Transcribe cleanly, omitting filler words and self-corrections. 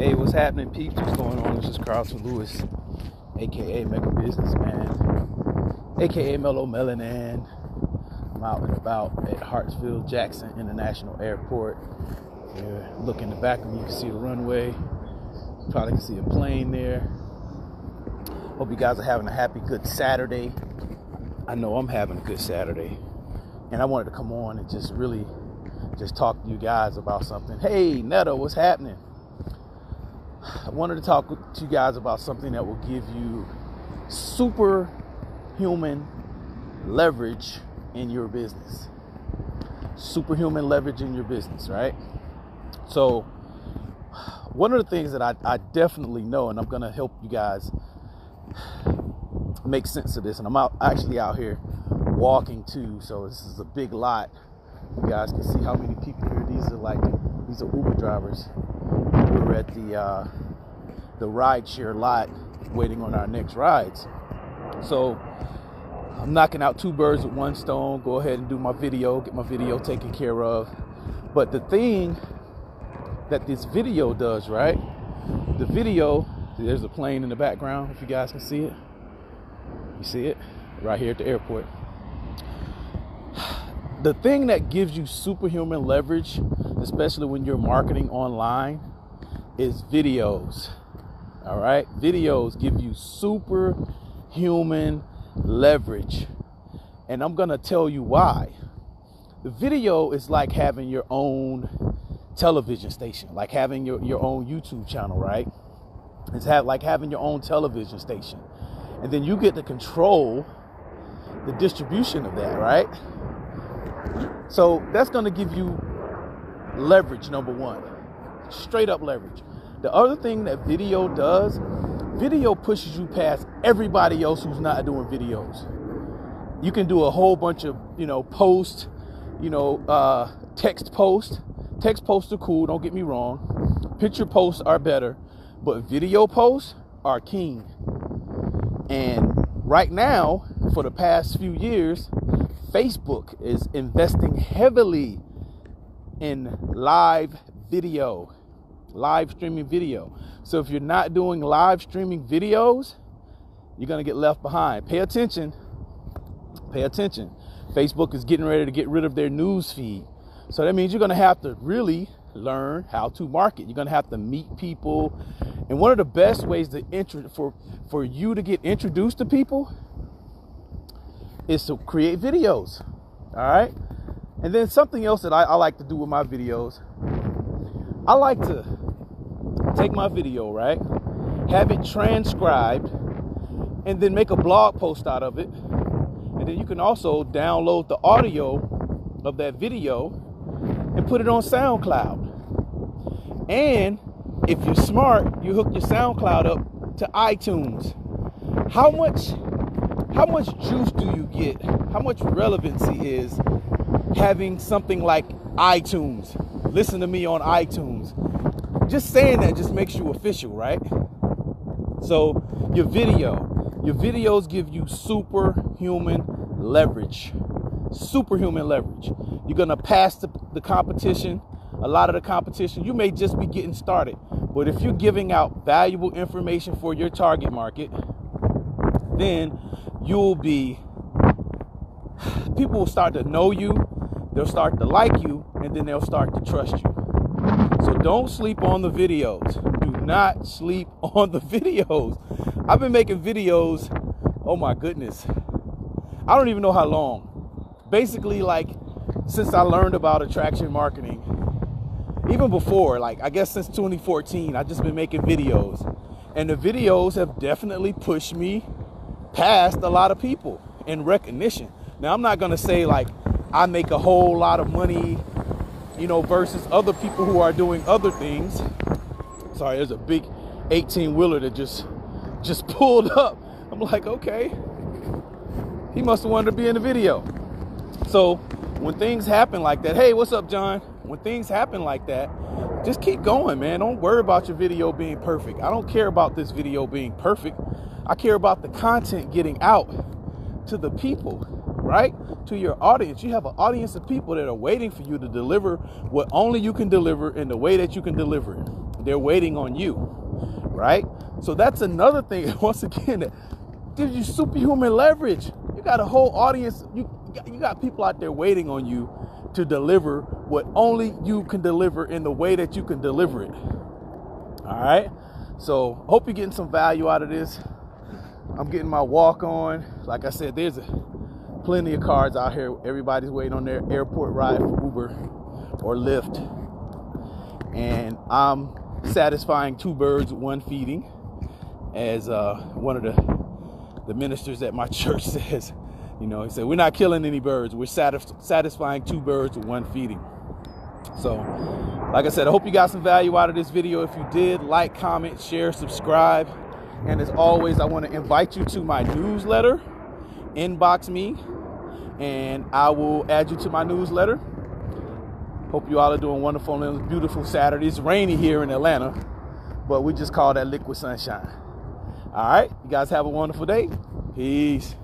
Hey, what's happening, peeps? What's going on? This is Carlton Lewis, aka Mega Businessman, aka Mellow Melanin. I'm out and about at Hartsfield Jackson International Airport. Look in the back of me, you can see the runway. Probably can see a plane there. Hope you guys are having a happy, good Saturday. I know I'm having a good Saturday. And I wanted to come on and just talk to you guys about something. Hey, Neto, what's happening? I wanted to talk to you guys about something that will give you superhuman leverage in your business. Superhuman leverage in your business, right? So one of the things that I definitely know, and I'm going to help you guys make sense of this, and I'm actually out here walking too, so this is a big lot. You guys can see how many people here. These are Uber drivers. We're at the rideshare lot waiting on our next rides. So I'm knocking out two birds with one stone. Go ahead and do my video, get my video taken care of. But the thing that this video does, right? The video, there's a plane in the background, if you guys can see it. You see it? Right here at the airport. The thing that gives you superhuman leverage, especially when you're marketing online, is videos. All right? Videos give you superhuman leverage. And I'm going to tell you why. The video is like having your own television station, like having your own YouTube channel, right? It's like having your own television station. And then you get to control the distribution of that, right? So that's going to give you leverage, number one. Straight up leverage. The other thing that video does, video pushes you past everybody else who's not doing videos. You can do a whole bunch of, posts, text posts. Text posts are cool, don't get me wrong. Picture posts are better, but video posts are king. And right now, for the past few years, Facebook is investing heavily in live streaming video. So if you're not doing live streaming videos, you're going to get left behind. Pay attention. Facebook is getting ready to get rid of their news feed. So that means you're going to have to really learn how to market. You're going to have to meet people. And one of the best ways for you to get introduced to people is to create videos. All right. And then something else that I like to do with my videos, I like to take my video, right, have it transcribed, and then make a blog post out of it. And then you can also download the audio of that video and put it on SoundCloud. And if you're smart, you hook your SoundCloud up to iTunes. How much juice do you get? How much relevancy is having something like iTunes? Listen to me on iTunes. Just saying that just makes you official, right? So your videos give you superhuman leverage. Superhuman leverage. You're going to pass the competition. A lot of the competition, you may just be getting started. But if you're giving out valuable information for your target market, then people will start to know you, they'll start to like you, and then they'll start to trust you. So don't sleep on the videos. Do not sleep on the videos. I've been making videos, oh my goodness, I don't even know how long. Basically, since I learned about attraction marketing, even before, I guess since 2014, I've just been making videos. And the videos have definitely pushed me past a lot of people in recognition. Now, I'm not going to say I make a whole lot of money, versus other people who are doing other things. Sorry, there's a big 18-wheeler that just pulled up. I'm like, okay, he must have wanted to be in the video. So when things happen like that, hey, what's up, John? When things happen like that, just keep going, man. Don't worry about your video being perfect. I don't care about this video being perfect. I care about the content getting out to the people, right? To your audience. You have an audience of people that are waiting for you to deliver what only you can deliver in the way that you can deliver it. They're waiting on you, right? So that's another thing, once again, that gives you superhuman leverage. You got a whole audience. You got people out there waiting on you to deliver what only you can deliver in the way that you can deliver it. All right. So hope you're getting some value out of this. I'm getting my walk on. Like I said, there's plenty of cars out here. Everybody's waiting on their airport ride for Uber or Lyft. And I'm satisfying two birds with one feeding, as one of the ministers at my church says. You know, he said, we're not killing any birds. We're satisfying two birds with one feeding. So, like I said, I hope you got some value out of this video. If you did, like, comment, share, subscribe. And as always, I want to invite you to my newsletter. Inbox me, and I will add you to my newsletter. Hope you all are doing wonderful on this beautiful Saturday. It's rainy here in Atlanta, but we just call that liquid sunshine. All right, you guys have a wonderful day. Peace.